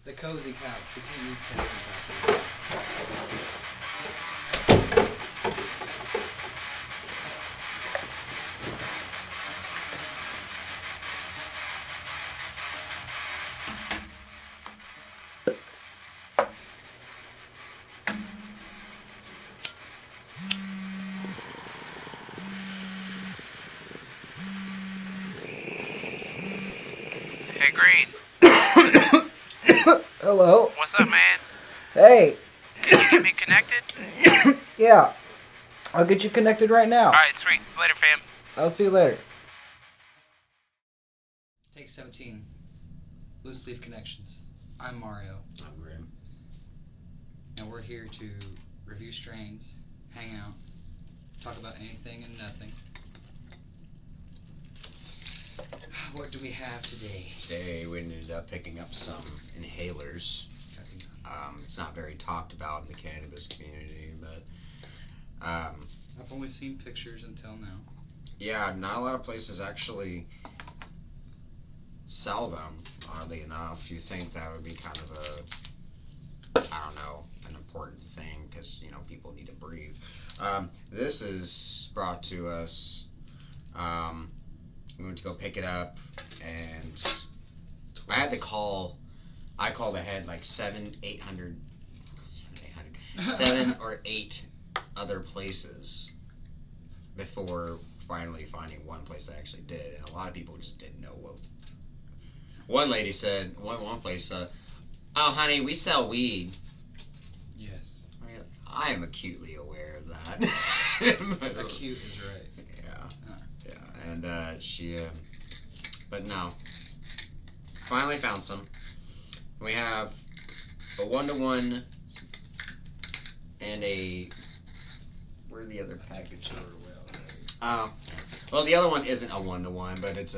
The cozy couch. We can't use cozy couches. Hey, Green. Hello. What's up, man? Hey. Can you get me connected? Yeah. I'll get you connected right now. Alright, sweet. Later, fam. I'll see you later. Take 17. Loose Leaf Connections. I'm Mario. I'm Grim. And we're here to review strains, hang out, talk about anything and nothing. What do we have today? Today we ended up picking up some inhalers. It's not very talked about in the cannabis community, but I've only seen pictures until now. yeah, not a lot of places actually sell them, oddly enough. You think that would be kind of I don't know, an important thing, because, you know, people need to breathe. This is brought to us, we went to go pick it up, and I called ahead like 7 or 8 other places before finally finding one place that actually did, and a lot of people just didn't know what. One lady said, one place, oh honey, we sell weed. Yes. I am acutely aware of that. Acute is right. Yeah. Yeah, and she, but no. Finally found some. We have a 1-to-1 and a. Where's the other package? Well, the other one isn't a 1-to-1, but it's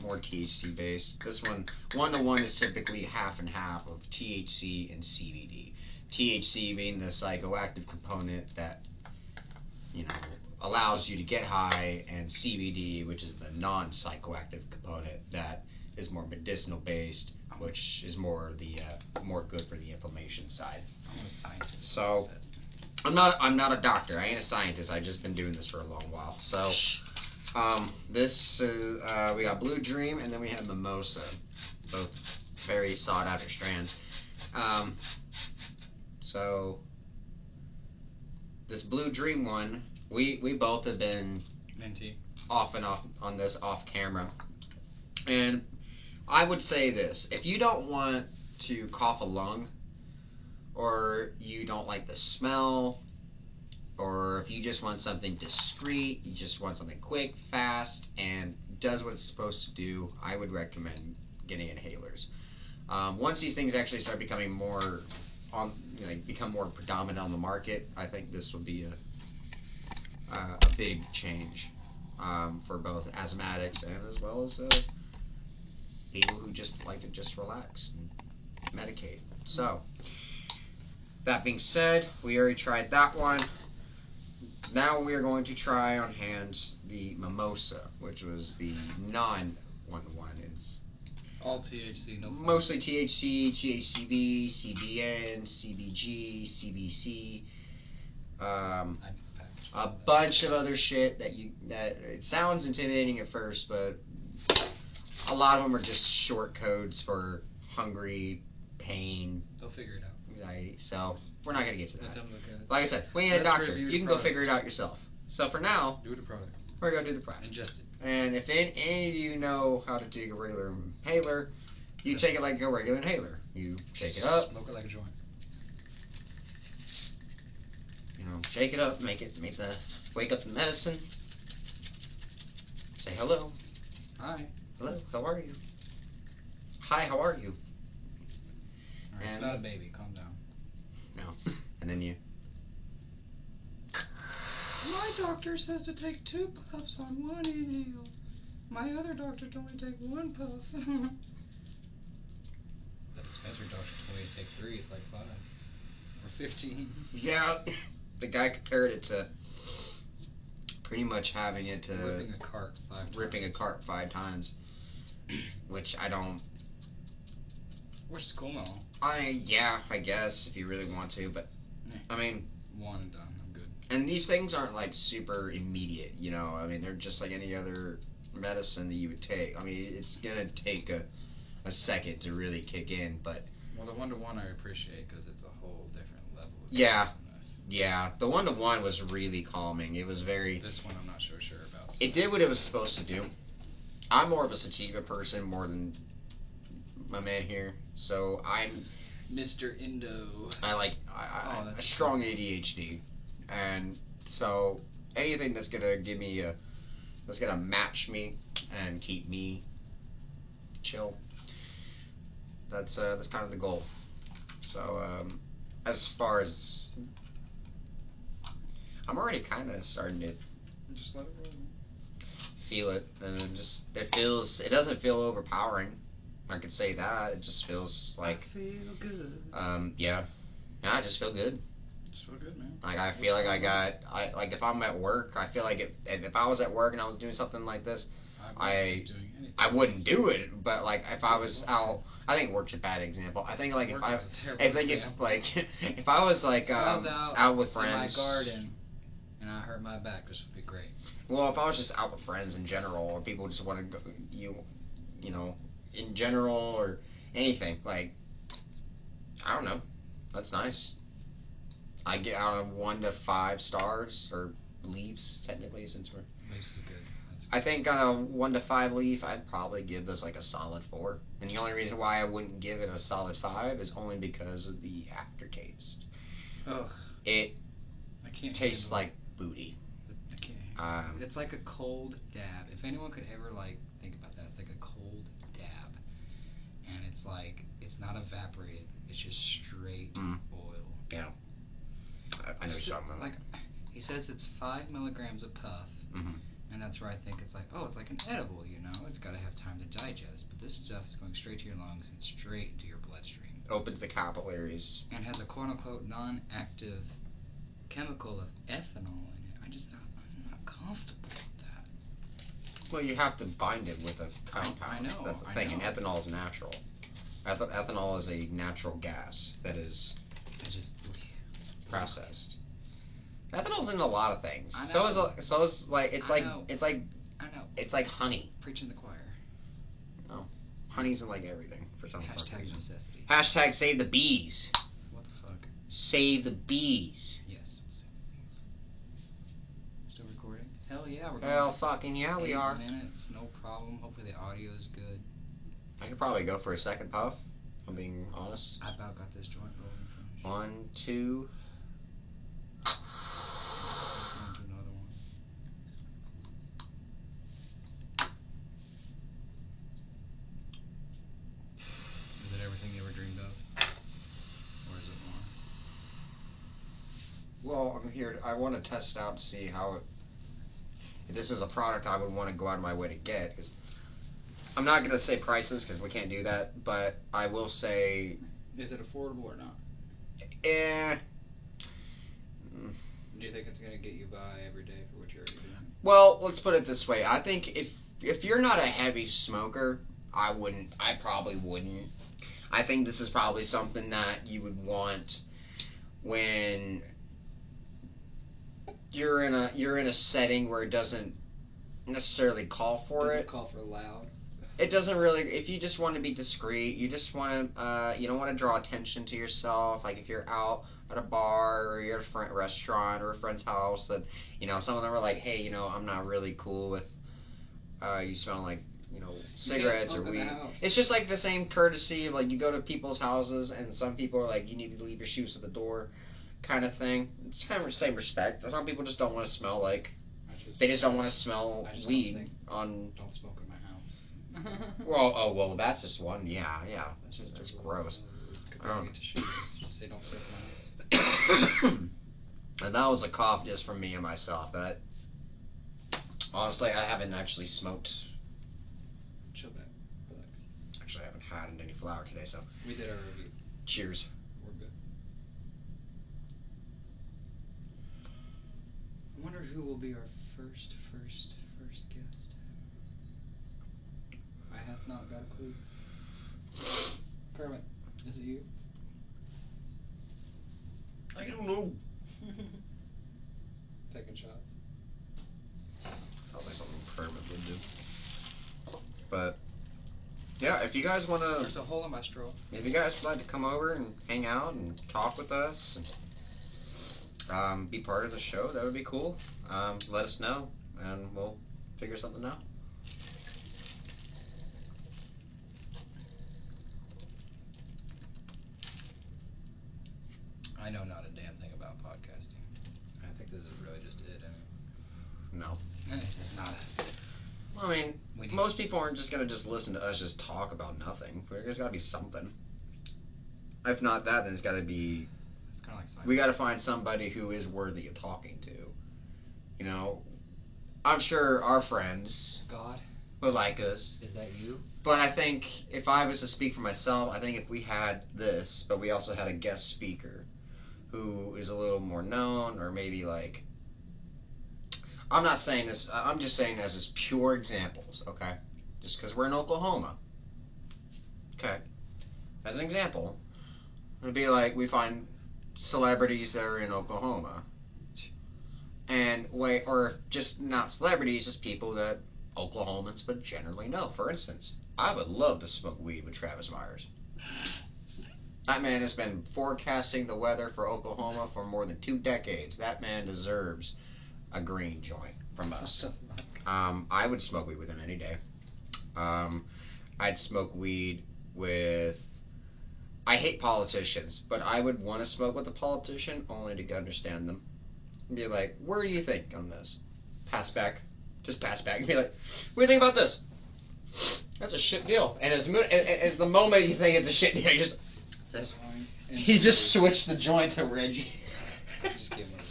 more THC based. This one, 1-to-1 is typically half and half of THC and CBD. THC being the psychoactive component that, you know, allows you to get high, and CBD, which is the non-psychoactive component that is more medicinal based, which is more good for the inflammation side. I'm a scientist. So I'm not a doctor. I ain't a scientist. I've just been doing this for a long while. So this is we got Blue Dream, and then we have Mimosa, both very sought after strands. So this Blue Dream one, we both have been off and off on this off camera, and I would say this: if you don't want to cough a lung, or you don't like the smell, or if you just want something discreet, you just want something quick, fast, and does what it's supposed to do, I would recommend getting inhalers. Once these things actually start becoming more become more predominant on the market, I think this will be a big change for both asthmatics and as well as people who just like to just relax and medicate. So, that being said, we already tried that one. Now we are going to try on hands the Mimosa, which was the non-1-to-1. It's all THC, no fun. mostly THC, THCV, CBN, CBG, CBC, a bunch of other shit that it sounds intimidating at first, but a lot of them are just short codes for hungry, pain. They'll figure it out. Anxiety. So we're not gonna get to that. Okay. Like I said, we ain't a doctor. You can go figure it out yourself. So for now, do the product. we're gonna do the product. Ingest it. And if any of you know how to take a regular inhaler, you take it like a regular inhaler. You shake it up. Smoke it like a joint. You know, shake it up, wake up the medicine. Say hello. Hi. Hello, how are you? Hi, how are you? Alright, it's not a baby, calm down. No. And then you. My doctor says to take 2 puffs on one inhale. My other doctor told me to take 1 puff. The dispensary doctor told me to take 3, it's like 5. Or 15. Yeah. The guy compared it to pretty much having it to ripping a cart 5 times. Which I don't. Which is cool and all. Yeah, I guess if you really want to, but Yeah. I mean, one and done. I'm good. and these things aren't like super immediate, you know. I mean, they're just like any other medicine that you would take. I mean, it's gonna take a second to really kick in, but Well, the 1-to-1 I appreciate because it's a whole different level of Yeah. awesomeness. yeah, the 1-to-1 was really calming. It was very. This one I'm not sure about. So. It did what it was supposed to do. I'm more of a sativa person more than my man here, so I'm. Mr. Indo. I like Oh, a that's strong cool. ADHD, and so anything that's gonna give me that's gonna match me and keep me chill. That's kind of the goal. So as far as I'm already kind of starting to Just let it roll. feel it, and it doesn't feel overpowering. I could say that. It just feels like I feel good. yeah, I just feel good. Just feel good, man. Like I feel like like if I'm at work, I feel like if I was at work and I was doing something like this, I wouldn't do it. But like if I was out, I think work's a bad example. I think like if I was like out with friends, in my garden, and I hurt my back, this would be great. well, if I was just out with friends in general, or people just want to go, you know, in general or anything, like I don't know, that's nice. I get out of 1 to 5 stars or leaves technically since we're. Leaves is good. I think on a 1 to 5 leaf, I'd probably give this like a solid 4. And the only reason why I wouldn't give it a solid 5 is only because of the aftertaste. Ugh. It I can't tastes handle like booty. I can't. It's like a cold dab. If anyone could ever like think about that, it's like a cold dab, and it's like it's not evaporated. It's just straight oil. Yeah. I know something like he says it's 5 milligrams a puff, and that's where I think it's like, oh, it's like an edible, you know, it's got to have time to digest. But this stuff is going straight to your lungs and straight into your bloodstream. Opens the capillaries. And has a quote unquote non-active chemical of ethanol in it. I'm not comfortable with that. Well, you have to bind it with a compound. I know. That's the thing, and ethanol is natural. Ethanol is a natural gas that is processed. Ethanol's in a lot of things. I know. So is like it's I like know. it's like I know. it's like honey. Preaching the choir. No, honey's in like everything for some Hashtag reason. necessity. Hashtag save the bees. What the fuck? Save the bees. Yes. Still recording? Hell yeah, we're going. Hell fucking yeah, we 8 are. minutes, no problem. Hopefully the audio is good. I could probably go for a second puff. If I'm being honest. I about got this joint rolling. 1, 2. Another one. Is it everything you ever dreamed of? Or is it more? Well, I'm here. I want to test it out to see how it. If this is a product I would want to go out of my way to get, because I'm not going to say prices because we can't do that, but I will say. Is it affordable or not? Do you think it's gonna get you by every day for what you're already doing? Well, let's put it this way. I think if you're not a heavy smoker, I probably wouldn't. I think this is probably something that you would want when you're in a setting where it doesn't necessarily call for it. Call for loud. It doesn't really. If you just want to be discreet, you just want to. You don't want to draw attention to yourself. Like if you're out at a bar or you're at a restaurant or a friend's house, that some of them are like, hey, I'm not really cool with you smelling like cigarettes or weed. It's just like the same courtesy of like you go to people's houses and some people are like, you need to leave your shoes at the door, kind of thing. It's kind of the same respect. Some people just don't want to smell like. They just don't want to smell weed on. Don't smoke in my house. Well, that's just one. Yeah. That's gross. Just say don't smoke in my house. And that was a cough just from me and myself. That honestly, I haven't actually smoked. Chill back, relax. Actually, I haven't had any flour today, so. We did our review. Cheers. We're good. I wonder who will be our first guest. I have not got a clue. Kermit. Is it you? I don't know. Taking shots. Probably something Kermit would do. But yeah, if you guys wanna, There's a hole in my straw. if you guys would like to come over and hang out and talk with us and be part of the show, that would be cool. Let us know, and we'll figure something out. I know not a damn thing about podcasting. I think this is really just it. I mean, No. it's just not. I mean, most people aren't just gonna just listen to us just talk about nothing. There's gotta be something. If not that, then it's gotta be. It's kind of like science. We gotta find somebody who is worthy of talking to. You know, I'm sure our friends God would like us. Is that you? But I think if I was to speak for myself, I think if we had this, but we also had a guest speaker who is a little more known, or maybe like. I'm not saying this, I'm just saying this as pure examples, okay? Just because we're in Oklahoma. Okay. As an example, it would be like we find celebrities that are in Oklahoma. And or just not celebrities, just people that Oklahomans would generally know. For instance, I would love to smoke weed with Travis Myers. That man has been forecasting the weather for Oklahoma for more than 2 decades. That man deserves a green joint from us. I would smoke weed with him any day. I'd smoke weed with. I hate politicians, but I would want to smoke with a politician only to understand them. And be like, where do you think on this? Pass back. Just pass back and be like, what do you think about this? That's a shit deal. And as the moment you think it's a shit deal, you just switch the joint to Reggie. Just give him a joint.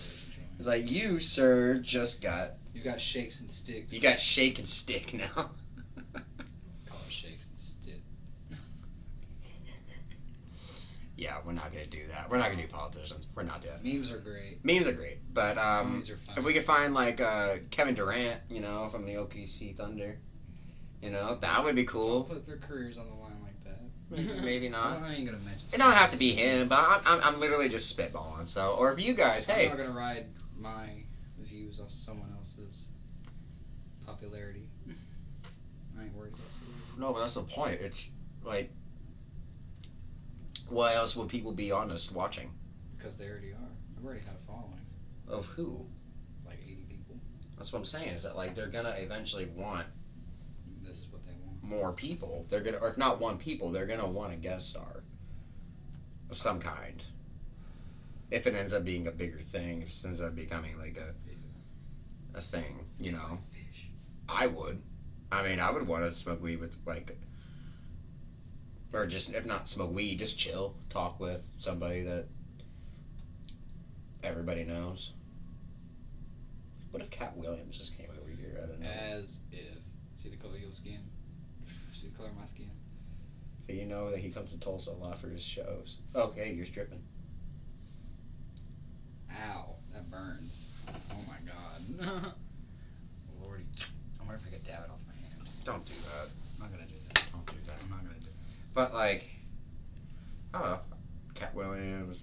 It's like, you, sir, just got. You got shakes and sticks. You got shake and stick now. Call it shakes and stick. Yeah, we're not gonna do that. We're not gonna do politicians. We're not doing that. Memes are great. Memes are great, but Memes are fun. if we could find like Kevin Durant, you know, from the OKC Thunder, you know, that would be cool. Put their careers on the line like that. Maybe not. Well, I ain't gonna mention. It don't have to be him, but I'm literally just spitballing. So, or if you guys, hey, I'm not gonna ride my views off someone else's popularity. I ain't worried about it. No, but that's the point. It's like, why else would people be honest watching? Because they already are. I've already had a following. Of who? Like 80 people. That's what I'm saying. Is that like they're gonna eventually want This is what they want. more people. They're gonna, or if not one people, they're gonna want a guest star of some kind. If it ends up being a bigger thing, if it ends up becoming like a thing, you know. I would. I mean, I would want to smoke weed with like, or just if not smoke weed, just chill, talk with somebody that everybody knows. What if Cat Williams just came over here? I don't know. As if. See the color of your skin? See the color of my skin? But you know that he comes to Tulsa a lot for his shows. Okay, you're stripping. Ow, that burns. Oh my god. Lordy. I wonder if I could dab it off my hand. Don't do that. I'm not gonna do that. Don't do that. I'm not gonna do it. But like, I don't know. Cat Williams.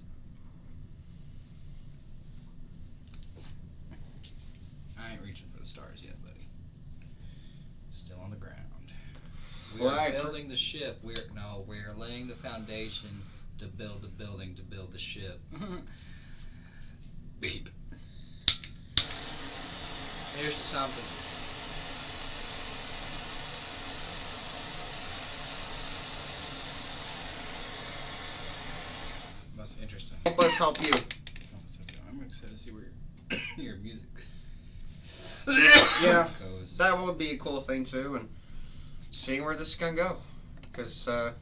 I ain't reaching for the stars yet, buddy. Still on the ground. We Well, are building the ship. We're laying the foundation to build the building to build the ship. Beep. Here's to something. That's interesting. Let's help you. I'm excited to see where your music Yeah, goes. that would be a cool thing too, and seeing where this is gonna go. Because I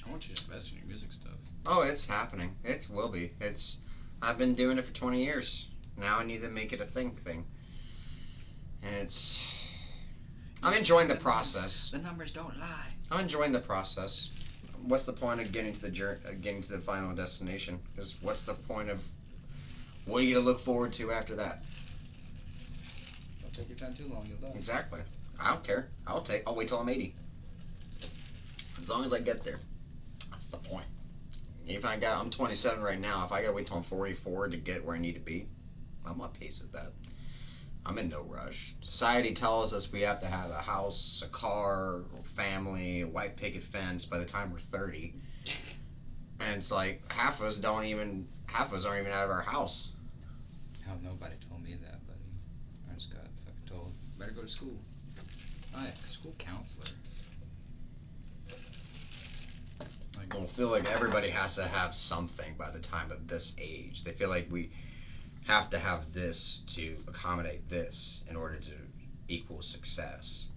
want you to invest in your music stuff. oh, it's happening. It will be. I've been doing it for 20 years. Now I need to make it a thing. And I'm enjoying the process. The numbers don't lie. I'm enjoying the process. What's the point of getting to the final destination? Because what's the point of what are you gonna look forward to after that? Don't take your time too long, you'll die. Exactly. I don't care. I'll wait till I'm 80. As long as I get there. That's the point. If I'm 27 right now. If I gotta wait till I'm 44 to get where I need to be, I'm on pace with that. I'm in no rush. Society tells us we have to have a house, a car, family, a white picket fence by the time we're 30. And it's like half of us aren't even out of our house. Hell, nobody told me that, buddy. I just got fucking told, better go to school. Oh yeah, school counselor. I feel like everybody has to have something by the time of this age. They feel like we have to have this to accommodate this in order to equal success.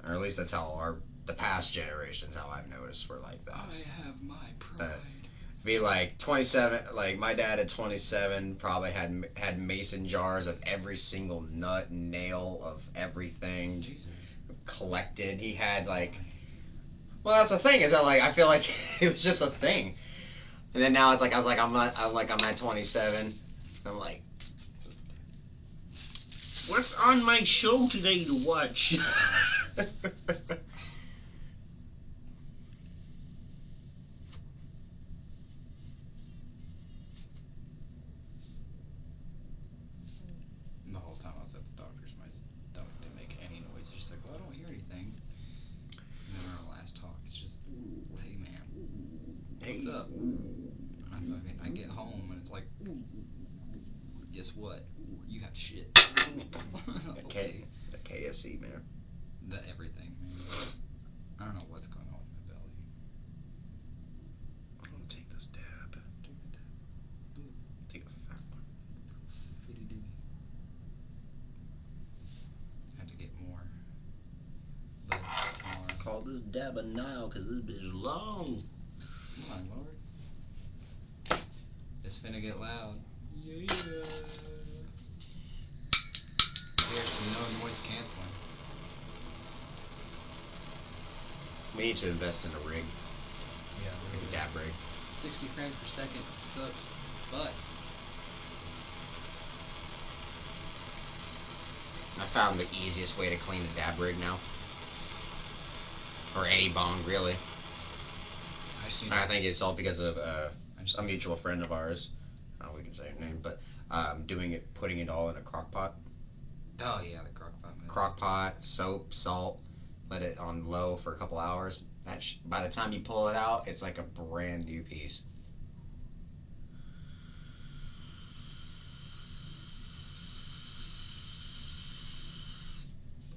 Or at least that's how the past generations, how I've noticed, were like that. I have my pride. Be like 27, like my dad at 27 probably had mason jars of every single nut and nail of everything. Jesus. Collected. He had like, well, that's the thing, is that like I feel like it was just a thing. And then now it's like I'm at 27. I'm like, what's on my show today to watch? The whole time I was at the doctor's, my stomach didn't make any noise. It's just like, well, I don't hear anything. And then our last talk, it's just, hey man, what's up? And I get home and it's like, guess what? You have shit. Okay. The KSC, man. The everything, man. I don't know what's going on with my belly. I'm gonna take this dab. Take the dab. Do it. Take a fat one. Fitty ditty. I have to get more. But tomorrow. Call this dab a Nile, cause this bitch is long. Come on, Lord. It's finna get loud. Yeah. Here's some no noise canceling. We need to invest in a rig. Yeah, Like a dab rig. 60 frames per second sucks, but I found the easiest way to clean a dab rig now. Or any bong, really. I think it's all because of a mutual friend of ours. We can say her name, but putting it all in a crock pot. Oh yeah, the crock pot. Crock pot, soap, salt. Let it on low for a couple hours. By the time you pull it out, it's like a brand new piece.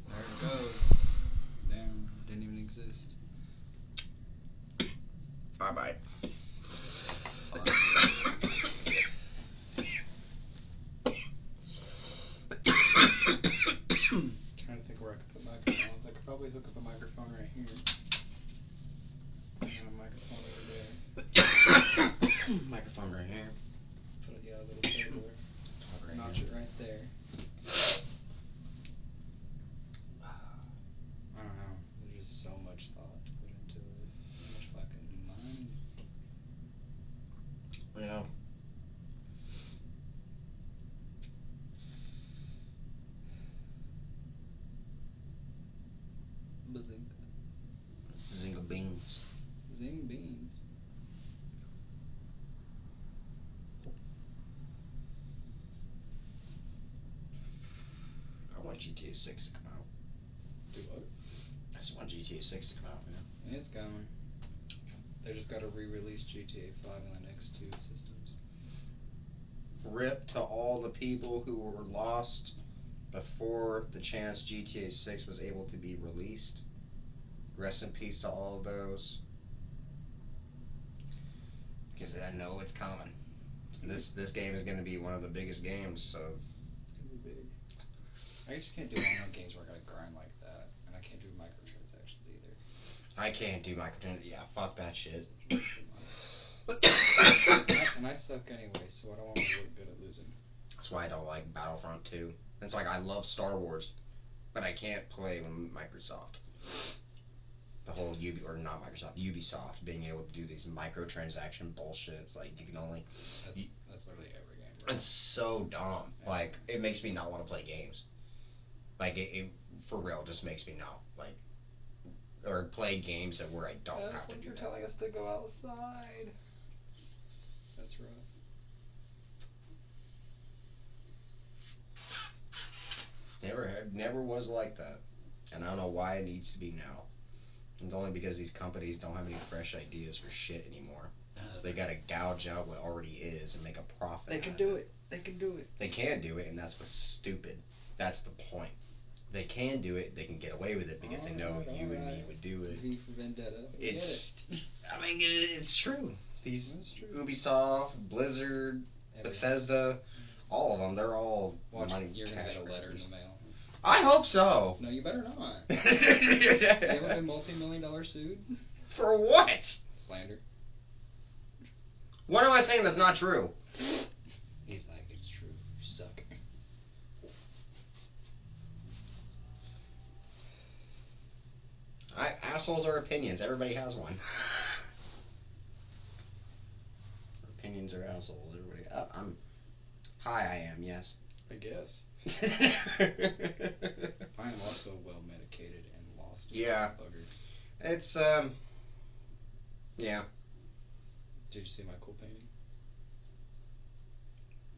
There it goes. Damn, didn't even exist. Bye bye. Trying to think where I could put microphones. I could probably hook up a microphone right here. And a microphone over there. Microphone right here. Put a little table. Notch it right there. I don't know. There's just so much thought to put into it. So much fucking money. Yeah. Bazinga. Zinga beans. Zing beans. I want GTA 6 to come out. Do what? I just want GTA 6 to come out, man. It's coming. They just gotta re-release GTA 5 on the next 2 systems. RIP to all the people who were lost before the chance GTA 6 was able to be released. Rest in peace to all of those. Because I know it's coming. This game is going to be one of the biggest games, so... It's gonna be big. I just can't do online games where I gotta grind like that. And I can't do microtransactions either. I can't do microtransactions. Yeah, fuck that shit. And I suck anyway, so I don't want to look good at losing. That's why I don't like Battlefront 2. It's like I love Star Wars, but I can't play with Microsoft. The whole Ubisoft being able to do these microtransaction bullshit. It's like you can only... That's literally every game, bro. It's so dumb. Like, it makes me not want to play games. Like, it for real, just makes me not. Like, or play games that where I don't have to do you're that. telling us to go outside. That's rough. Never was like that, and I don't know why it needs to be now. It's only because these companies don't have any fresh ideas for shit anymore. So they gotta gouge out what already is and make a profit. They can do it. They can do it. They can do it, and that's what's stupid. That's the point. They can do it. They can get away with it because they know you and me would do it. V for Vendetta. I mean, it's true. These Ubisoft, Blizzard, Bethesda, all of them, they're all money. You're gonna get a letter in the mail. I hope so. No, you better not. You ever been multi-million-dollar sued? For what? Slander. What am I saying that's not true? He's like, it's true. You suck. Assholes are opinions. Everybody has one. Opinions are assholes. Everybody. I am. Yes. I guess. I am also well medicated and lost. Yeah. It's yeah. Did you see my cool painting?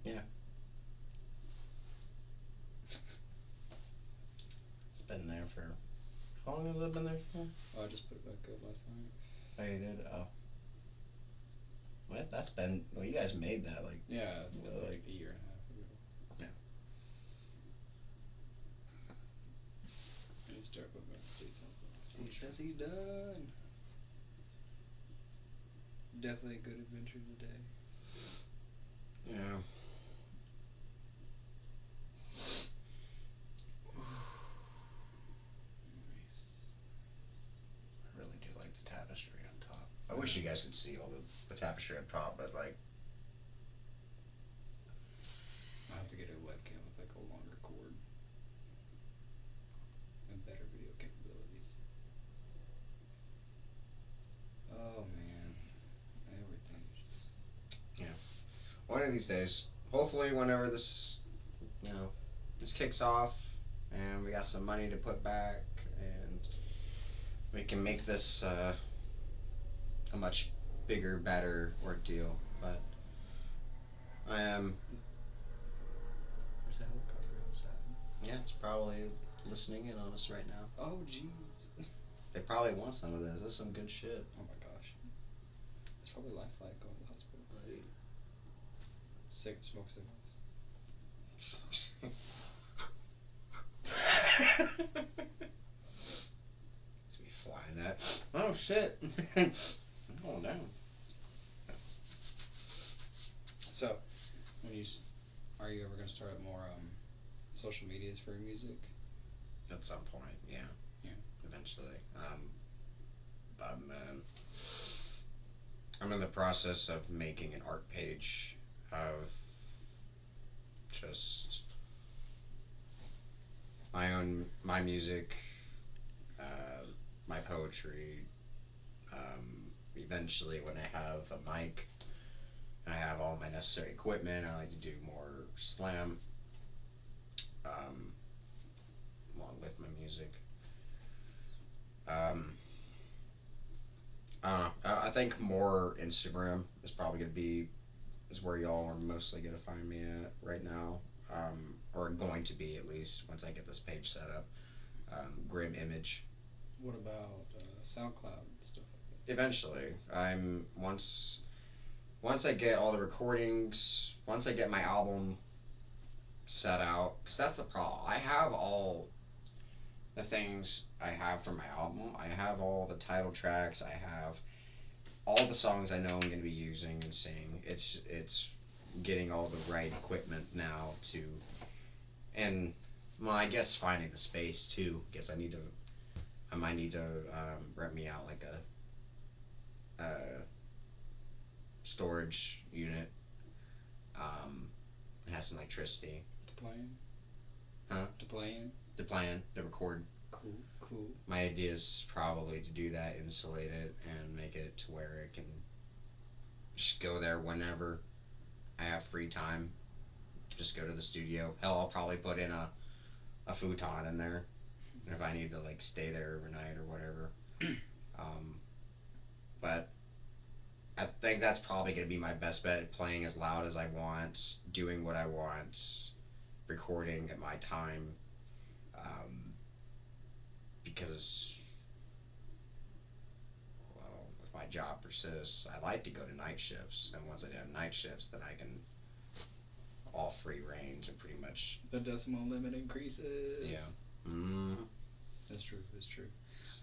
Yeah. It's been there for. How long has it been there for? Oh, I just put it back up last night. Oh, you did? Oh. What? That's been. Well, you guys made that like. Yeah, like a year and a half ago. Yeah. And he's dark about details. He says he's done. Definitely a good adventure today. Yeah. I really do like the tapestry on top. I wish you guys could see all the tapestry on top, but like. I have to get a webcam with like a longer cord and better video capabilities. Oh man, everything's just. Yeah. One of these days, hopefully, whenever this, this kicks off, and we got some money to put back, and we can make this a much bigger, better ordeal. But I am. There's a helicopter outside. Yeah, it's probably listening in on us right now. Oh jeez. They probably want some of this. This is some good shit. Oh my gosh. It's probably life flight going to the hospital. Right. Smoke signals. Be flying that. Oh shit. Oh no. So, are you ever gonna start up more social medias for your music? At some point, yeah. Yeah. Eventually. I'm in the process of making an art page of just my music, my poetry. Eventually, when I have a mic and I have all my necessary equipment, I like to do more slam along with my music. I don't know. I think more Instagram is probably going to be where y'all are mostly going to find me at right now, or going to be at least once I get this page set up. Grim Image. What about SoundCloud and stuff like that? Eventually, once I get all the recordings, once I get my album set out, because that's the problem. I have all the things I have for my album. I have all the title tracks. I have all the songs I know I'm going to be using and sing. It's getting all the right equipment now and well, I guess finding the space too. Because I might need to rent me out like a storage unit. It has some electricity. To play in? Huh? To play in? To play in, to record. Cool. My idea is probably to do that, insulate it, and make it to where it can just go there whenever I have free time. Just go to the studio. Hell, I'll probably put in a futon in there if I need to like stay there overnight or whatever. But I think that's probably going to be my best bet, playing as loud as I want, doing what I want, recording at my time, because, well, if my job persists, I like to go to night shifts, and once I have night shifts, then I can all free range and pretty much... The decimal limit increases. Yeah. Mm-hmm. That's true, that's true.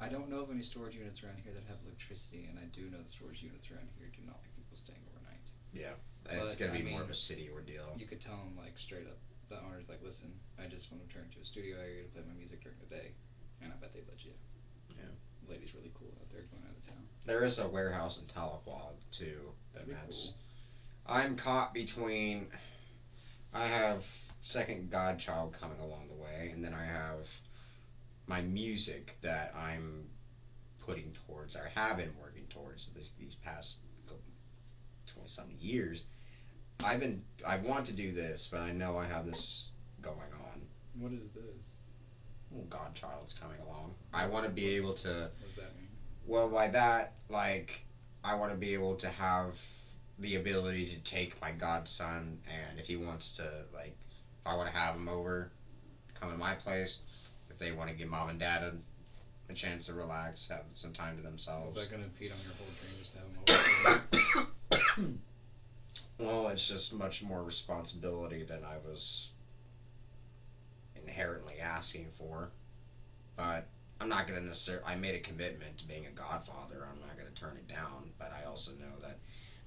I don't know of any storage units around here that have electricity, and I do know the storage units around here do not like people staying overnight. Yeah, But, it's going to be I more of mean, a city ordeal. You could tell them, like, straight up, the owner's like, listen, I just want to turn into a studio area to play my music during the day, and I bet they'd let you. Yeah. The lady's really cool out there going out of town. There is a warehouse in Tahlequah, too. That'd be cool. I'm caught between... I have second godchild coming along the way, and then I have my music that I'm putting towards, or have been working towards these past 20-something years. I want to do this, but I know I have this going on. What is this? Well, godchild's coming along. I want to be able to... What does that mean? Well, by that, like, I want to be able to have the ability to take my godson, and if he wants to, like, if I want to have him over, come to my place, if they want to give mom and dad a chance to relax, have some time to themselves. Is that going to impede on your whole dream, just to have him over? Well, it's just much more responsibility than I was inherently asking for, but I'm not going to necessarily... I made a commitment to being a godfather. I'm not going to turn it down, but I also know that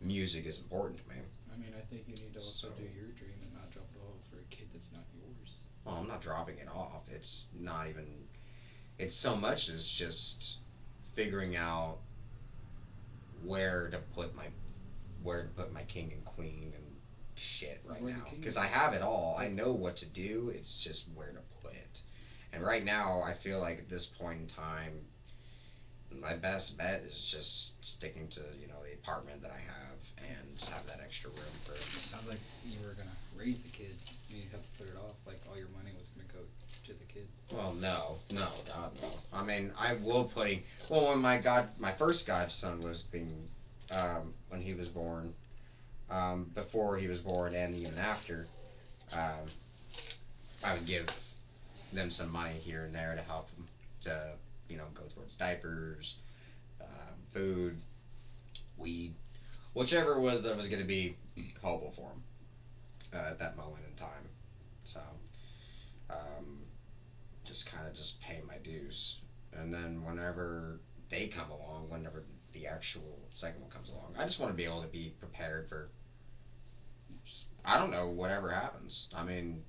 music is important to me. I mean, I think you need to also do your dream and not drop it off for a kid that's not yours. Well, I'm not dropping it off. It's not even... It's so much as just figuring out where to put my king and queen and shit right now. Because I have it all. I know what to do. It's just where to put it. And right now, I feel like at this point in time, my best bet is just sticking to, the apartment that I have and have that extra room for... Sounds like you were going to raise the kid and you'd have to put it off, like all your money was going to go to the kid. Well, no, God, no. I mean, I will putting... Well, when my first godson was being... when he was born, before he was born and even after, I would give them some money here and there to help them to, go towards diapers, food, weed, whichever it was that was going to be helpful for them at that moment in time. So, just kind of just pay my dues. And then whenever they come along, whenever the actual second one comes along, I just want to be able to be prepared for, I don't know, whatever happens. I mean,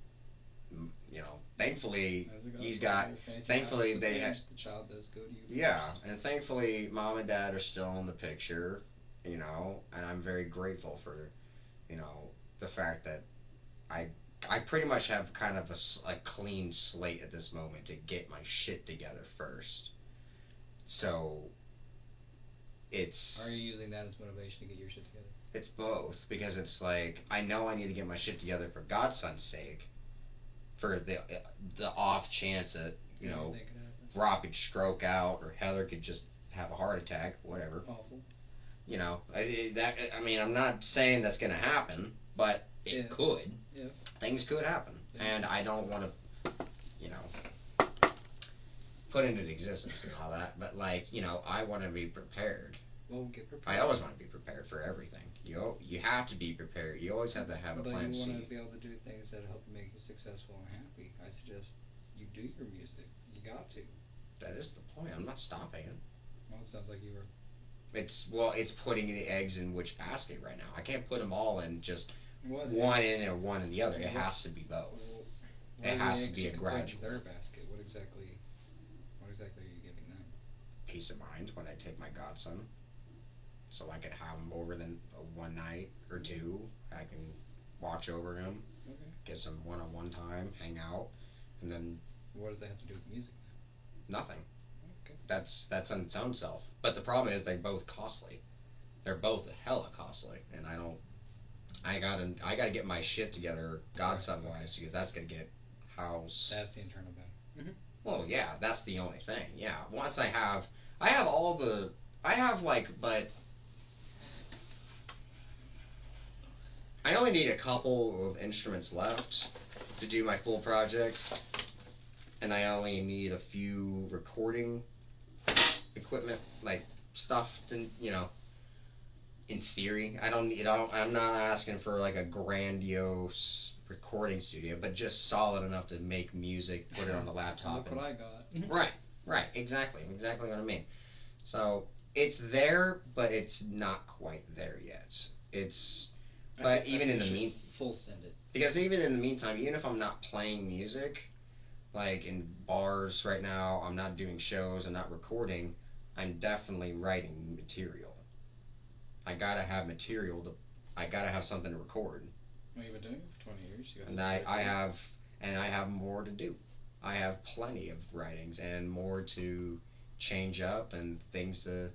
thankfully he's got, thankfully they have, the child does go to you. Yeah, and thankfully mom and dad are still in the picture, and I'm very grateful for, the fact that I pretty much have kind of a clean slate at this moment to get my shit together first. So, it's... Are you using that as motivation to get your shit together? It's both, because it's like, I know I need to get my shit together for Godson's sake, for the off chance that, Rob could stroke out, or Heather could just have a heart attack, whatever. Awful. I mean, I'm not saying that's going to happen, but it could. Yeah. Things could happen. Yeah. And I don't want to, put into existence and all that, but, I want to be prepared. Well, get prepared. I always want to be prepared for everything. You have to be prepared. You always have to have a plan C. But you want to be able to do things that help make you successful and happy. I suggest you do your music. You got to. That is the point. I'm not stopping it. Well, it sounds like you were... It's putting the eggs in which basket right now. I can't put them all in just one in or one in the other. It has to be both. It has to be a gradual. Their basket. What exactly are you giving them? Peace of mind when I take my godson. So I could have him over one night or two. I can watch over him. Okay. Get some one-on-one time, hang out, and then... What does that have to do with music? Nothing. Okay. That's on its own self. But the problem is they're both costly. They're both hella costly, and I gotta get my shit together, godson-wise, because that's gonna get house. That's the internal battle. Well, yeah, that's the only thing. Yeah, once I I have all the. I have but I only need a couple of instruments left to do my full project, and I only need a few recording equipment, stuff to, in theory. I'm not asking for a grandiose recording studio, but just solid enough to make music, put it on the laptop. Look what I got. Right, exactly what I mean. So it's there, but it's not quite there yet. But even in the full send it. because even in the meantime, even if I'm not playing music, in bars right now, I'm not doing shows, I'm not recording, I'm definitely writing material. I gotta have material I gotta have something to record. Well, you've been doing it for 20 years. And I have more to do. I have plenty of writings and more to change up and things to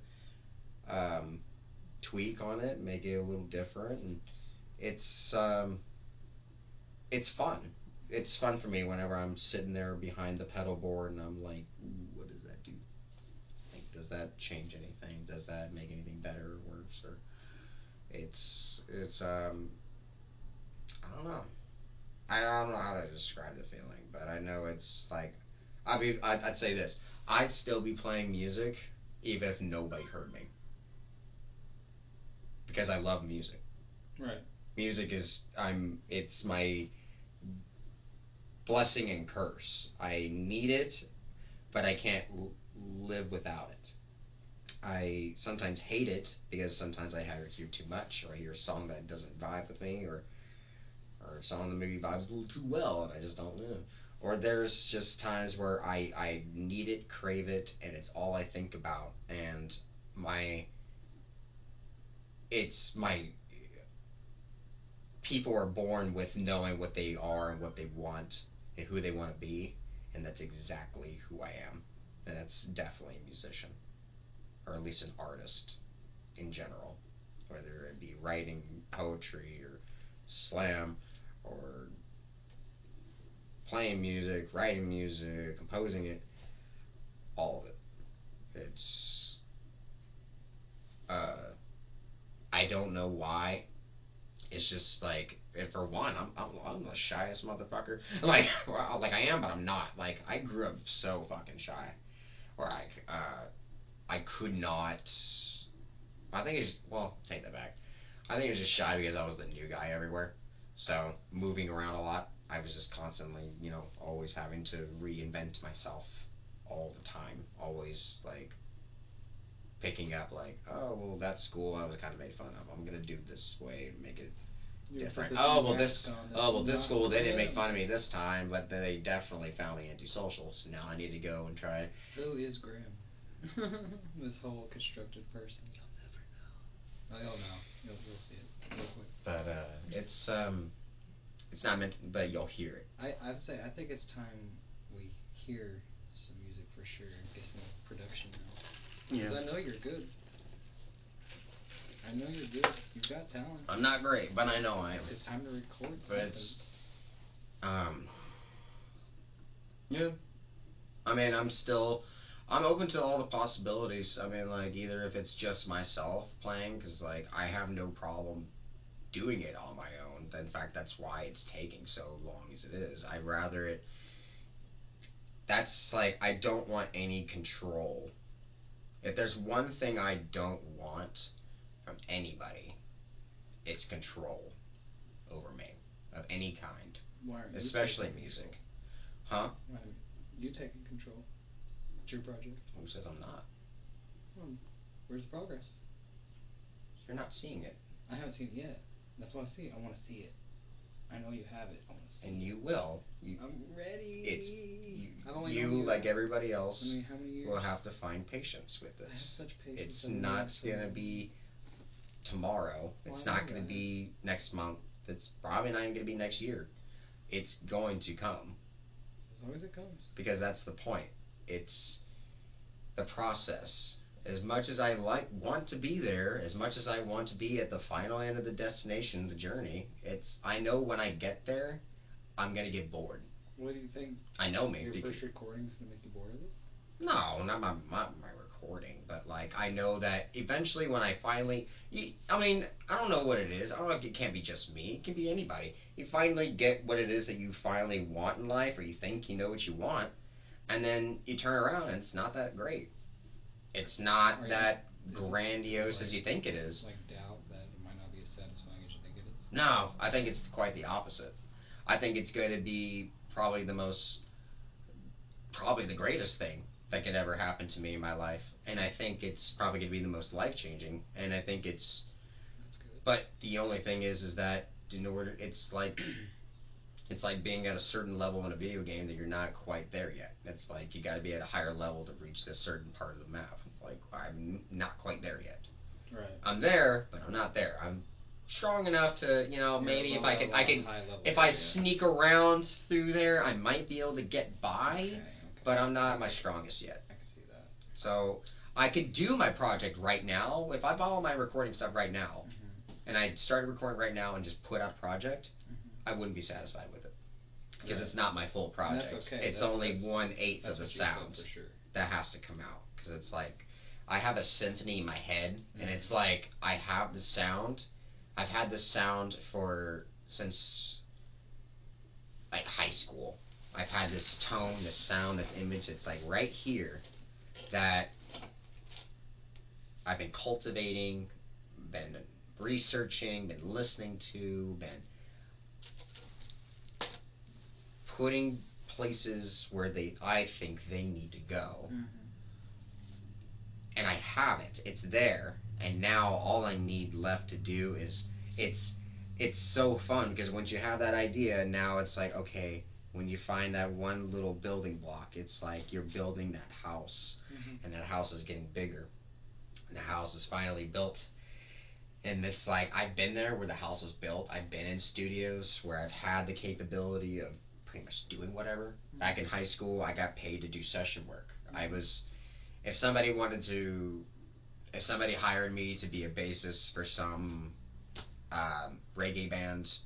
tweak on it, make it a little different, and it's fun. It's fun for me whenever I'm sitting there behind the pedal board and I'm like, ooh, what does that do? Does that change anything? Does that make anything better or worse? Or it's I don't know. I don't know how to describe the feeling, but I know it's I'd say this. I'd still be playing music even if nobody heard me. Because I love music. Right. Music it's my blessing and curse. I need it, but I can't live without it. I sometimes hate it because sometimes I hear too much, or I hear a song that doesn't vibe with me, or a song that maybe vibes a little too well and I just don't know. Or there's just times where I need it, crave it, and it's all I think about, and it's my people are born with knowing what they are and what they want and who they want to be, and that's exactly who I am. And that's definitely a musician, or at least an artist in general, whether it be writing poetry or slam or playing music, writing music, composing it, all of it. It's I don't know why. It's just and for one, I'm the shyest motherfucker. I am, but I'm not. I grew up so fucking shy, where I could not. I think take that back. I think it was just shy because I was the new guy everywhere. So moving around a lot, I was just constantly, always having to reinvent myself all the time. Always picking up oh well, that school I was kind of made fun of. I'm gonna do this way and make it different. This school they didn't make fun of me this time, but they definitely found me antisocial. So now I need to go and try. Who is Graham? This whole constructed person. You'll never know. Oh, you'll know. You'll see it real quick. But it's not meant, but you'll hear it. I'd say I think it's time we hear some music for sure. Get some production now. Because I know you're good. I know you're good. You've got talent. I'm not great, but I know I am. It's time to record something. But it's yeah. I mean, I'm open to all the possibilities. I mean, either if it's just myself playing, because I have no problem doing it on my own. In fact, that's why it's taking so long as it is. I'd rather it. That's I don't want any control. If there's one thing I don't want from anybody, it's control over me of any kind. Why are you especially music? Huh? Why are you taking control? It's your project. Who says I'm not? Where's the progress? You're not seeing it. I haven't seen it yet. That's what I see. I want to see it. I know you have it. I want to see it. And you will. I'm ready. You like everybody else, how many years? will have to find patience with this. I have such patience. It's not going to be tomorrow. It's not going to be next month. It's probably not even going to be next year. It's going to come. As long as it comes. Because that's the point. It's the process. As much as I want to be there, as much as I want to be at the final end of the destination, the journey, I know when I get there, I'm gonna get bored. What do you think? I know me. Your first recording is gonna make you bored of it? No, not my recording, but like I know that eventually when I finally, I mean, I don't know what it is. I don't know if it can't be just me. It can be anybody. You finally get what it is that you finally want in life, or you think you know what you want, and then you turn around and it's not that great. It's not that grandiose as you think it is. Like doubt that it might not be as satisfying as you think it is? No, I think it's quite the opposite. I think it's going to be probably probably the greatest thing that could ever happen to me in my life. And I think it's probably going to be the most life changing. And I think it's, That's good. but the only thing is that in order, it's like, it's like being at a certain level in a video game that you're not quite there yet. It's like you got to be at a higher level to reach this certain part of the map. Like I'm not quite there yet. Right. I'm there, but I'm not there. I'm strong enough to, maybe if I can, if I sneak around through there, I might be able to get by. Okay. But I'm not my strongest yet. I can see that. So I could do my project right now. If I follow my recording stuff right now, and I started recording right now and just put out a project, I wouldn't be satisfied with it. Because it's not my full project. That's okay. It's only 1/8 of the sound for sure. that has to come out. Because it's like, I have a symphony in my head, and it's like, I have the sound. I've had this sound since like high school. I've had this tone, this sound, this image. It's like right here that I've been cultivating, been researching, been listening to, been putting places where I think they need to go. And I have it. It's there. And now all I need left to do is it's so fun because once you have that idea, now it's like, okay, when you find that one little building block, it's like you're building that house, and that house is getting bigger, and the house is finally built. And it's like, I've been there where the house was built. I've been in studios where I've had the capability of pretty much doing whatever. Back in high school, I got paid to do session work. If somebody hired me to be a bassist for some reggae bands,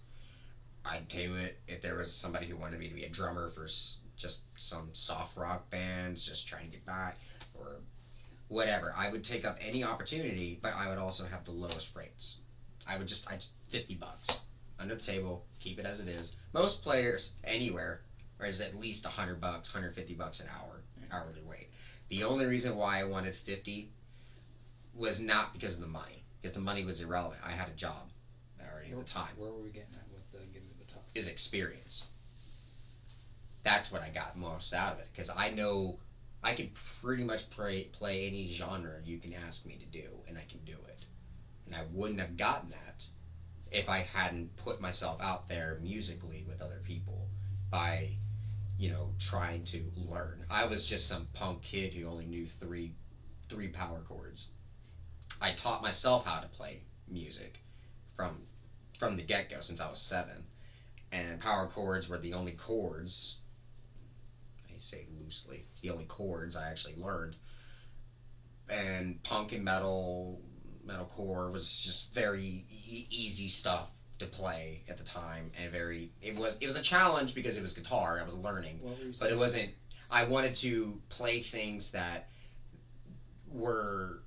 I'd do it. If there was somebody who wanted me to be a drummer for just some soft rock bands, just trying to get by, or whatever, I would take up any opportunity, but I would also have the lowest rates. I'd $50 under the table, keep it as it is. Most players anywhere is at least $100, $150 an hour, hourly rate. The only reason why I wanted 50 was not because of the money, because the money was irrelevant. I had a job already at the time. Where were we getting at with getting to the top? Is experience. That's what I got most out of it, because I know I could pretty much play any genre you can ask me to do, and I can do it. And I wouldn't have gotten that if I hadn't put myself out there musically with other people by, trying to learn. I was just some punk kid who only knew three power chords. I taught myself how to play music from the get-go since I was 7. And power chords were the only chords, I say loosely, the only chords I actually learned. And punk and metalcore was just very easy stuff to play at the time, and it was a challenge because it was guitar. I was learning, but it wasn't. I wanted to play things that were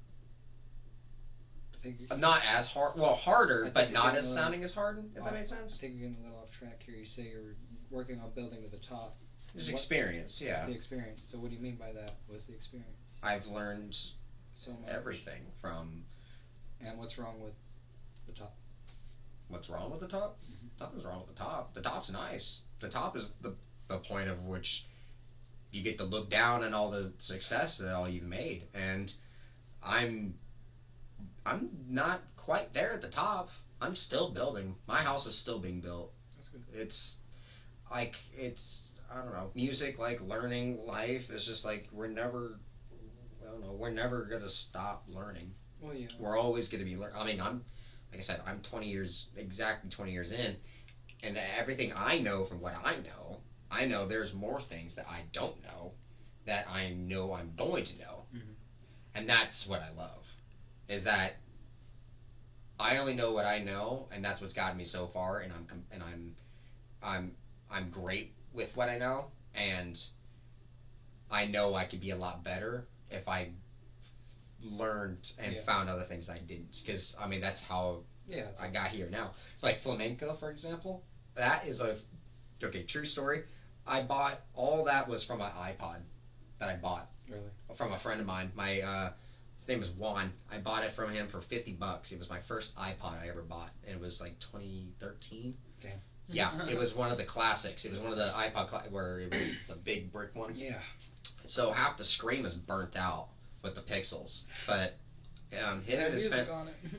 not as hard, harder, but not as sounding as hard. If that makes sense. I think you're getting a little off track here. You say you're working on building to the top. There's experience, yeah. What's the experience? So what do you mean by that? What's the experience? I've learned so much. Everything from. And what's wrong with the top? What's wrong with the top? Nothing's wrong with the top. The top's nice. The top is the point of which you get to look down on all the success that all you've made. And I'm not quite there at the top. I'm still building. My house is still being built. That's good. It's I don't know, music, like learning life is just like we're never gonna stop learning. Well, yeah. We're always gonna be learning. I mean, like I said, I'm exactly 20 years in, and everything I know from what I know there's more things that I don't know that I know I'm going to know. And that's what I love, is that I only know what I know, and that's what's gotten me so far, and I'm great with what I know, and I know I could be a lot better if I learned and found other things I didn't. Because, I mean, that's how I got here now. Like flamenco, for example. That is a... Okay, true story. I bought... All that was from my iPod that I bought. Really? From a friend of mine. My... His name is Juan. I bought it from him for $50. It was my first iPod I ever bought. And it was like 2013. Okay. Yeah, it was one of the classics. It was one of the iPod where it was the big brick ones. Yeah. So half the screen was burnt out with the pixels. But him and his friend...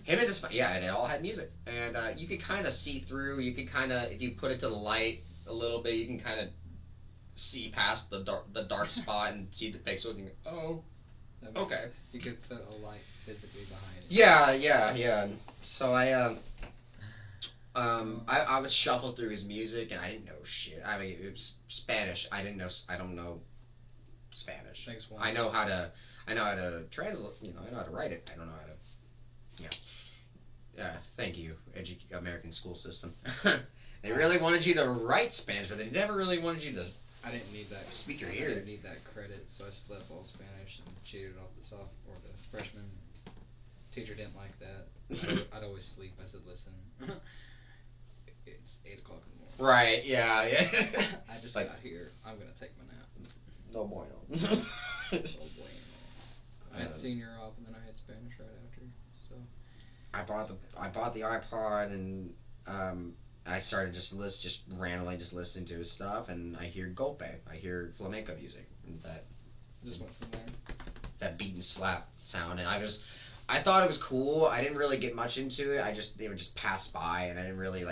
Him and his yeah, and it all had music. And you could kind of see through. You could kind of, if you put it to the light a little bit, you can kind of see past the dark spot and see the pixel. And you go, oh. Okay. You could put a light physically behind it. Yeah. So I would shuffle through his music and I didn't know shit. I mean, it was Spanish. I don't know Spanish. Thanks, Juan. I know how to translate. You know, I know how to write it. I don't know how to. Yeah. Thank you, American school system. They really wanted you to write Spanish, but they never really wanted you to. I didn't need that. Speak your I ear. didn't need that credit, so I slept all Spanish and cheated off the the freshman teacher didn't like that. I'd always sleep. I said, "Listen, it's 8 o'clock in the morning." Right. Yeah. I just got here. I'm gonna take my nap. No bueno. No bueno. I had senior off, and then I had Spanish right after. So I bought the iPod and I started just randomly listening to his stuff, and I hear golpe, I hear flamenco music, and that just went from there. That beat and slap sound, and I thought it was cool. I didn't really get much into it. They would just pass by, and I didn't really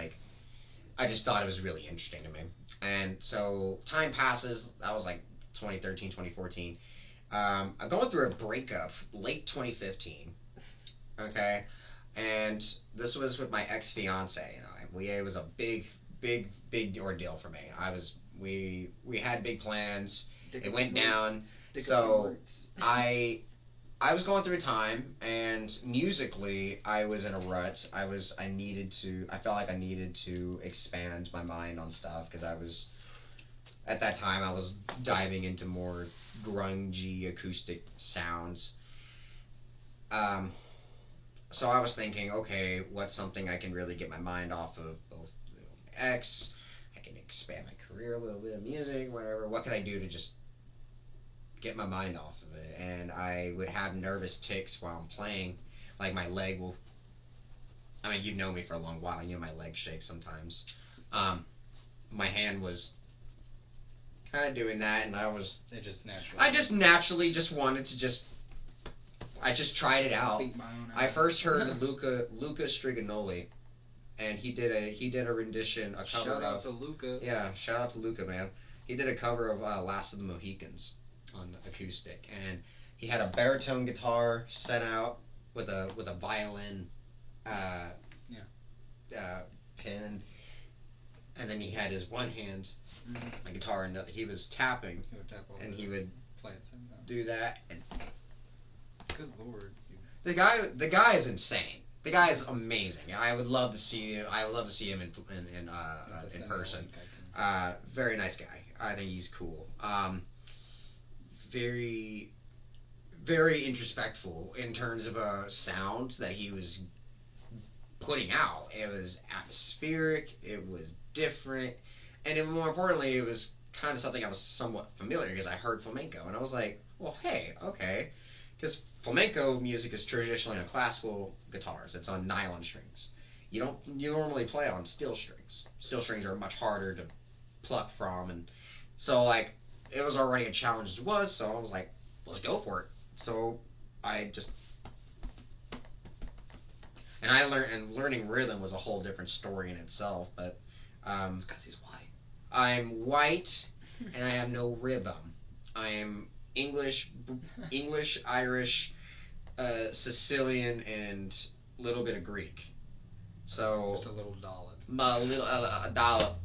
I just thought it was really interesting to me. And so time passes. That was like 2013, 2014. I'm going through a breakup late 2015. Okay. And this was with my ex-fiance, it was a big ordeal for me. We had big plans. It went down. So I was going through a time, and musically I was in a rut. I felt like I needed to expand my mind on stuff because at that time I was diving into more grungy acoustic sounds. So I was thinking, okay, what's something I can really get my mind off of both X, I can expand my career a little bit of music, whatever. What can I do to just get my mind off of it? And I would have nervous tics while I'm playing. Like my leg will... I mean, you've known me for a long while. You know my leg shakes sometimes. My hand was kind of doing that, and I just naturally just wanted to I just tried it out. I first heard Luca Striganoli, and he did a rendition, a cover of... Shout out to Luca. Yeah, shout out to Luca, man. He did a cover of Last of the Mohicans on acoustic, and he had a baritone guitar set out with a violin pin, and then he had his one hand, my guitar, and he was tapping, and he would play at the same time. Do that, and good lord. The guy is insane. The guy is amazing. I would love to see him. I would love to see him in person. Very nice guy. I think he's cool. Very, very introspectful in terms of sounds that he was putting out. It was atmospheric. It was different, and more importantly, it was kind of something I was somewhat familiar because I heard flamenco, and I was like, well, hey, okay. Because flamenco music is traditionally on classical guitars. It's on nylon strings. You normally play on steel strings. Steel strings are much harder to pluck from, and so it was already a challenge as it was. So I was like, let's go for it. So I just learning rhythm was a whole different story in itself. But it's because he's white. I'm white and I have no rhythm. I am English, Irish, Sicilian, and a little bit of Greek. So just a little dollop. A dollop.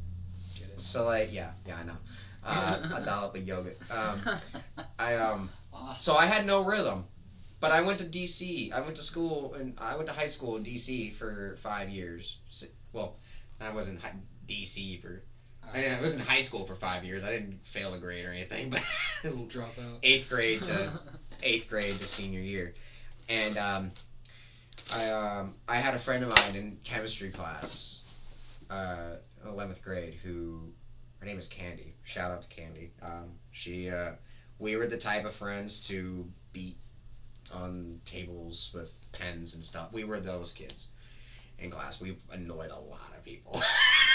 So yeah, I know. A dollop of yogurt. So I had no rhythm, but I went to DC. I went to high school in DC for 5 years. Well, I was in DC for I was in high school for 5 years. I didn't fail a grade or anything, but a little dropout. Eighth grade to senior year, and I had a friend of mine in chemistry class, 11th grade, who her name is Candy. Shout out to Candy. We were the type of friends to beat on tables with pens and stuff. We were those kids in class. We annoyed a lot of people.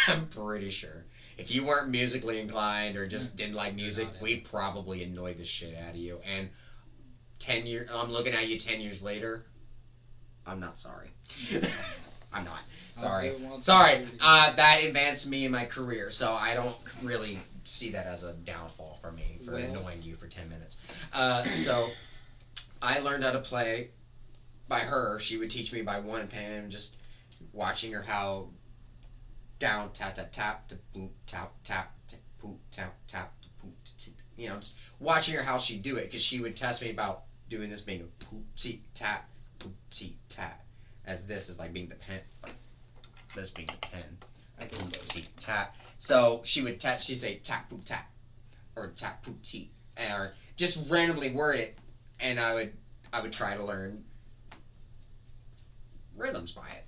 I'm pretty sure. If you weren't musically inclined or just didn't like music, we probably annoyed the shit out of you. And I'm looking at you 10 years later. I'm not sorry. I'm not. Sorry. That advanced me in my career, so I don't really see that as a downfall for me for annoying you for 10 minutes. So I learned how to play by her. She would teach me by one pen, just watching her how down tap tap tap to boop tap tap boop tap tap boop. You know, just watching her how she do it, because she would test me about doing this being a poop see tap poop see tap, as this is like being the pen, like this being the pen. I can see tap. So she'd say tap poop tap or tap poop tea, or just randomly word it, and I would try to learn rhythms by it.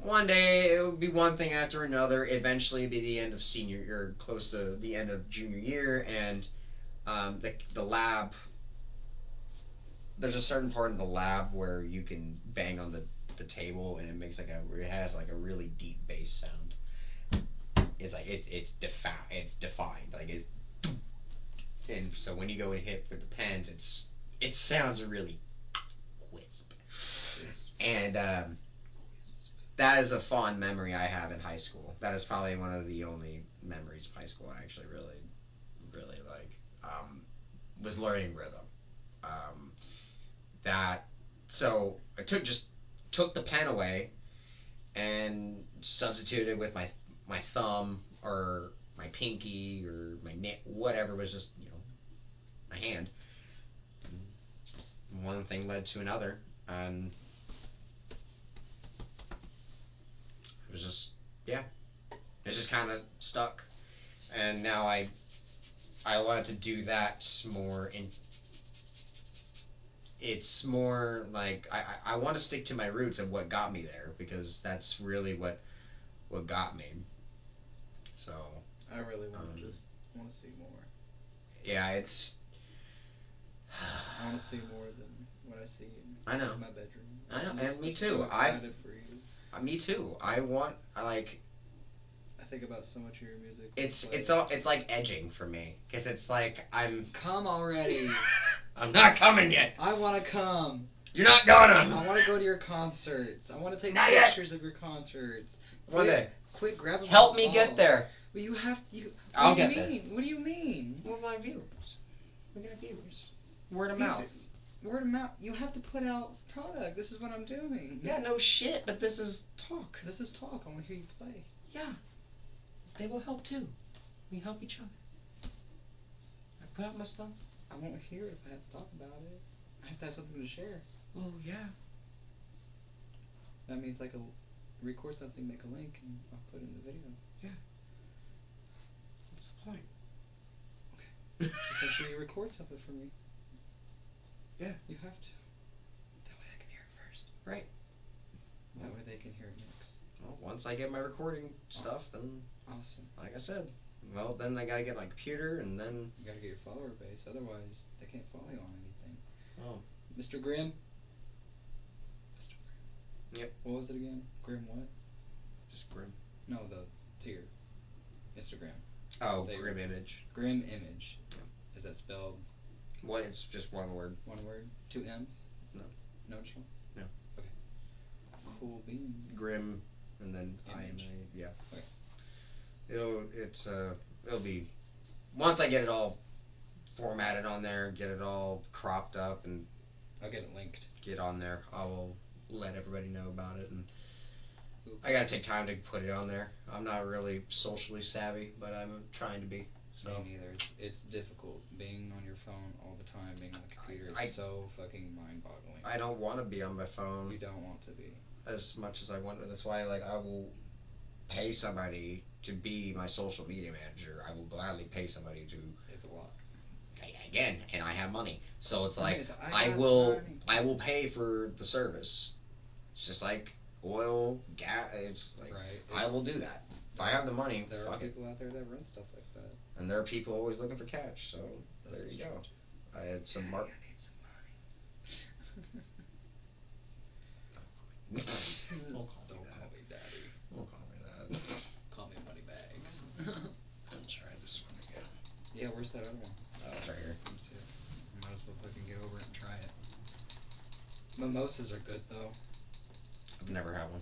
One day it would be one thing after another. Eventually, it'd be the end of senior or close to the end of junior year, and the lab. There's a certain part in the lab where you can bang on the table, and it has like a really deep bass sound. It's like it's defined like it's. And so when you go and hit with the pens, it sounds really crisp. And that is a fond memory I have in high school. That is probably one of the only memories of high school I actually really like. Was learning rhythm. So I took the pen away and substituted with my thumb or my pinky or my whatever was just my hand. One thing led to another, and it was just it just kind of stuck, and now I want to do that more. It's more like I want to stick to my roots of what got me there, because that's really what got me. So I really want to see more. Yeah, it's. I want to see more than what I see in my bedroom. I know, and me too. So excited for you. Me too. I think about so much of your music. It's like edging for me, because it's like I'm. Come already. I'm not coming yet. I want to come. You're not gonna. I want to go to your concerts. I want to take not pictures yet. of your concerts. One day. Quit grabbing. Help me get there. Well, you have. I'll get there. What do you mean? What are my viewers? We got viewers. Word of mouth. Word of mouth. You have to put out product. This is what I'm doing. Yeah, no shit, but this is talk. This is talk. I want to hear you play. Yeah. They will help too. We help each other. I put out my stuff. I won't hear it if I have to talk about it. I have to have something to share. Oh, yeah. That means record something, make a link, and I'll put it in the video. Yeah. What's the point? Okay. Just make sure you record something for me. Yeah. You have to. That way I can hear it first. Right. That way they can hear it next. Well, once I get my recording stuff, then. Awesome. Like I said. Well, then I gotta get my computer, and then. You gotta get your follower base, otherwise they can't follow you on anything. Oh. Mr. Grimm? Yep. What was it again? Grimm what? Just Grimm. No, the tier. Instagram. Oh, Grimm Image. Grimm Image. Yeah. Is that spelled? What? It's just one word. One word? 2 M's? No. No chill? No. Okay. Cool beans. Grimm, and then Image. Yeah. Okay. It'll be, once I get it all formatted on there, get it all cropped up, and I'll get it linked. Get on there. I will let everybody know about it, and I gotta take time to put it on there. I'm not really socially savvy, but I'm trying to be. So. Me neither. It's difficult being on your phone all the time. Being on the computer is so fucking mind-boggling. I don't want to be on my phone. You don't want to be As much as I want to. That's why I will pay somebody to be my social media manager. I will gladly pay somebody to. It's a lot. Again, and I have money, so it's like I will pay for the service. It's just like oil, gas. It's like I will do that if I have the money. There are people out there that run stuff like that, and there are people always looking for cash. So there you go. I had some mark. Don't call me daddy. Don't call me that. Call me money bags. I'll try this one again. Yeah, where's that other one? It's right here. Let me see it. I might as well fucking get over it and try it. Mimosas are good though. I've never had one.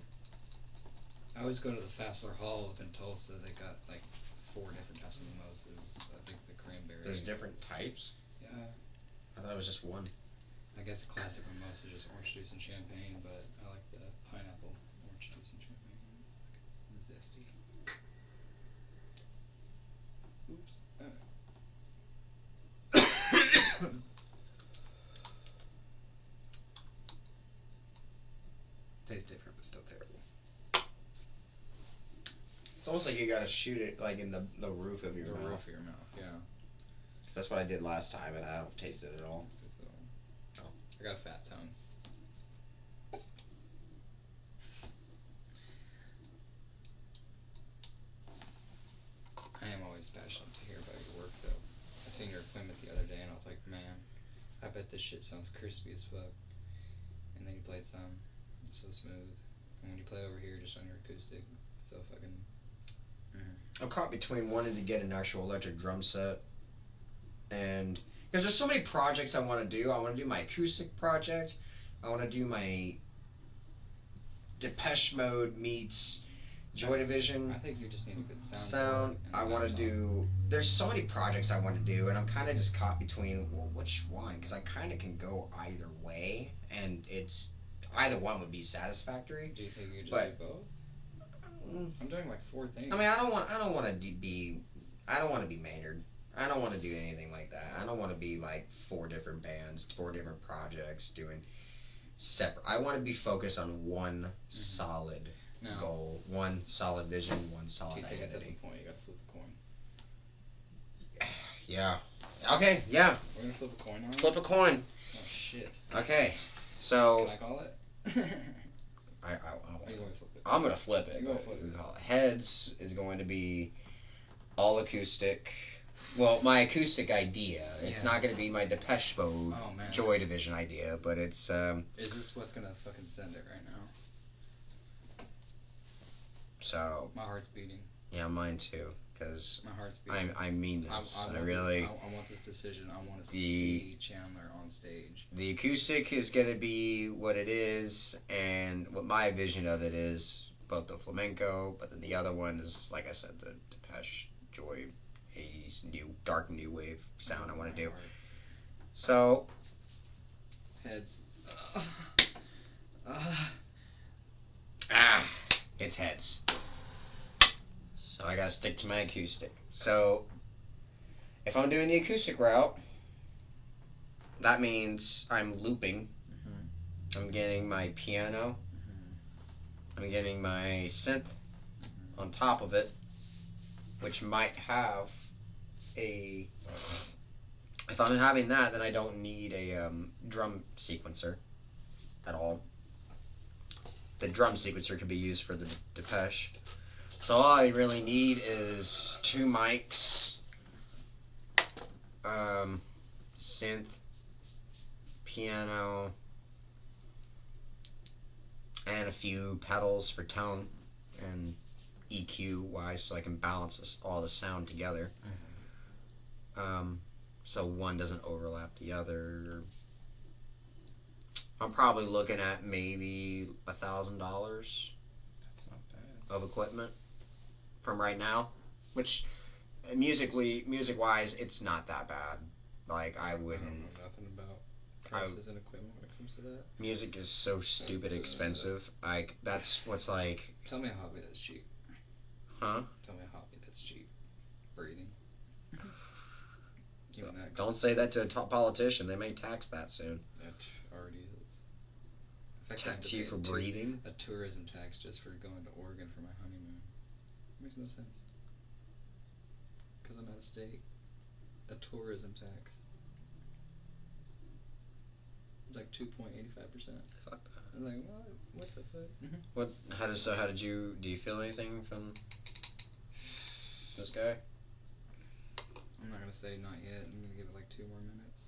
I always go to the Fassler Hall up in Tulsa. They got like 4 different types of mimosas. I think the cranberry. There's different types? Yeah. I thought it was just one. I guess the classic mimosa is just orange juice and champagne, but I like the pineapple orange juice and champagne. Zesty. Oops. Tastes different, but still terrible. It's almost like you gotta shoot it like in the roof of your mouth. The roof of your mouth, yeah. That's what I did last time, and I don't taste it at all. Oh. I got a fat tongue. I am always passionate to hear about your work, though. I seen your equipment the other day, and I was like, man, I bet this shit sounds crispy as fuck. And then you played some, it's so smooth. And when you play over here, just on your acoustic, it's so fucking. I'm caught between wanting to get an actual electric drum set, and because there's so many projects I want to do. I want to do my acoustic project. I want to do my Depeche Mode meets Joy Division. I think you just need a good sound. I want to do. There's so many projects I want to do, and I'm kind of just caught between which one, because I kind of can go either way, and it's either one would be satisfactory. Do you think you just do both? I'm doing like 4 things. I mean, I don't want to be Maynard. I don't want to do anything like that. I don't want to be like 4 different bands, 4 different projects doing separate. I want to be focused on one solid goal, one solid vision, one solid identity. At the point, you gotta flip a coin. Yeah. Okay. Yeah. We're gonna flip a coin on it? Flip a coin. Oh shit. Okay. So. Can I call it? I'm gonna flip it. You're gonna flip it. Heads is going to be all acoustic. Well, my acoustic idea. It's not going to be my Depeche Mode Joy Division idea, but it's. Is this what's gonna fucking send it right now? So. My heart's beating. Yeah, mine too. Because my heart's beating. I mean this. I want this decision. I want to see Chandler on stage. The acoustic is going to be what it is, and what my vision of it is, both the flamenco, but then the other one is, like I said, the Depeche Joy 80s dark new wave sound I want to do. So. Heads. It's heads. So I gotta stick to my acoustic. So if I'm doing the acoustic route, that means I'm looping. I'm getting my piano. I'm getting my synth on top of it, which might have a. If I'm having that, then I don't need a drum sequencer at all. The drum sequencer could be used for the Depeche. So all I really need is 2 mics, synth, piano, and a few pedals for tone and EQ wise, so I can balance all the sound together. So one doesn't overlap the other. I'm probably looking at maybe $1,000. That's not bad. Of equipment from right now, which music-wise, it's not that bad. Like I wouldn't. I don't know nothing about prices and equipment when it comes to that. Music is so stupid expensive. Like that's what's like. Tell me a hobby that's cheap. Huh? Tell me a hobby that's cheap. Breathing. Don't say that to a top politician. They may tax that soon. That already is. Tax you for breathing? A tourism tax just for going to Oregon for my honeymoon. Makes no sense. Because I'm out of state. A tourism tax. It's like 2.85%. Fuck. I'm like, what? What the fuck? What? How did you? Do you feel anything from this guy? I'm not gonna say not yet. I'm gonna give it like 2 more minutes.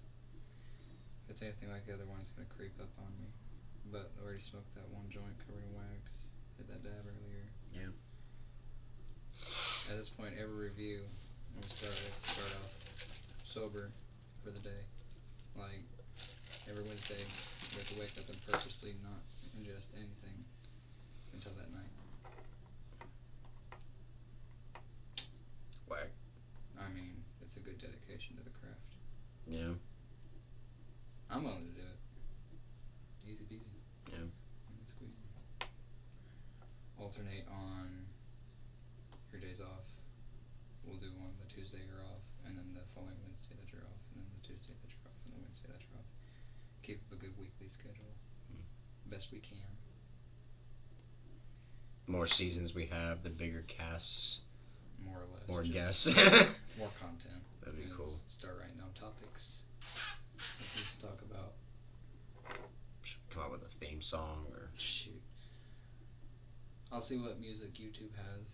If it's anything like the other one, it's gonna creep up on me. But I already smoked that one joint covered in wax. Did that dab earlier. Yeah. At this point, every review, I'm gonna start off sober for the day. Like every Wednesday, we have to wake up and purposely not ingest anything until that night. Whack. I mean, it's a good dedication to the craft. Yeah. I'm willing to do it. Easy peasy. Yeah. Lemon squeezy. Alternate on your days off. We'll do one the Tuesday you're off, and then the following Wednesday that you're off, and then the Tuesday that you're off, and the Wednesday that you're off. Keep up a good weekly schedule. Best we can. More seasons we have, the bigger casts. More or less. More guests. More content. That'd be cool. Start writing down topics. Something to talk about. Should come up with a theme song or. Shoot. I'll see what music YouTube has,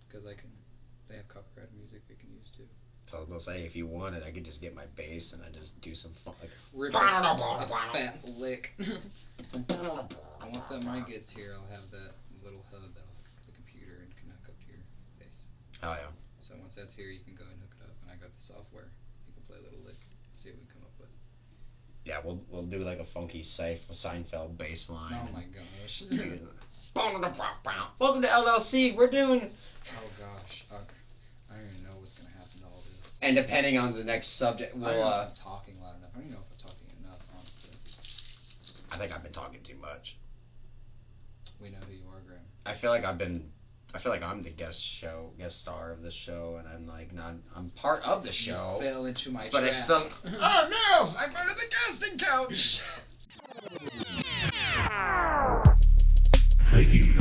because they have copyrighted music we can use too. So I was gonna say, if you wanted, I could just get my bass and I just do some fun. Like, Rip a fat lick. Once that mic gets here, I'll have that little hub that'll hook up to the computer and can hook up to your bass. Oh yeah. So once that's here, you can go and hook it up, and I got the software. You can play a little lick, see what we come up with. Yeah, we'll do like a funky Seinfeld bass line. Oh my gosh. Welcome to LLC. We're doing. Oh gosh. I don't even know what's gonna happen to all this. And depending on the next subject, I we'll. don't know if I'm talking loud enough. I don't even know if I'm talking enough, honestly. I think I've been talking too much. We know who you are, Graham. I feel like I'm the guest star of this show, and I'm like not. I'm part of the show. You fell into my but trap. I felt. Oh no! I'm under the casting couch. Taking